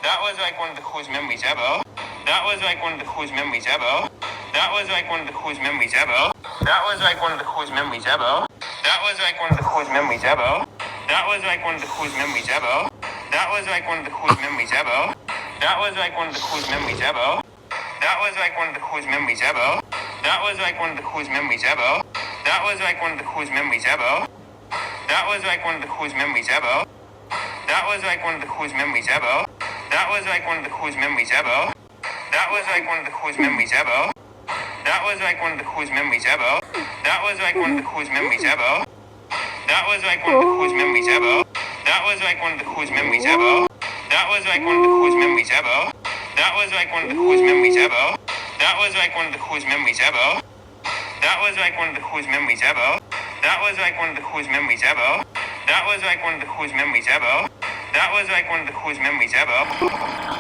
That was like one of the coolest memories ever. That was like one of the coolest memories ever. That was like one of the coolest memories ever. That was like one of the coolest memories ever. That was like one of the coolest memories ever. That was like one of the coolest memories ever. That was like one of the coolest memories ever. That was like one of the coolest memories ever. That was like one of the coolest memories ever. That was like one of the coolest memories ever. That was like one of the coolest memories ever. That was like one of the coolest memories ever. That was like one of the coolest memories ever. That was like one of the coolest memories ever. That was like one of the coolest memories ever. That was like one of the coolest memories ever. That was like one of the coolest memories ever. That was like one of the coolest memories ever. That was like one of the coolest memories ever. That was like one of the coolest memories ever. That was like one of the coolest memories ever. That was like one of the coolest memories ever. That was like one of the coolest memories ever. That was like one of the coolest memories ever. That was like one of the coolest memories ever. That was like one of the coolest memories ever.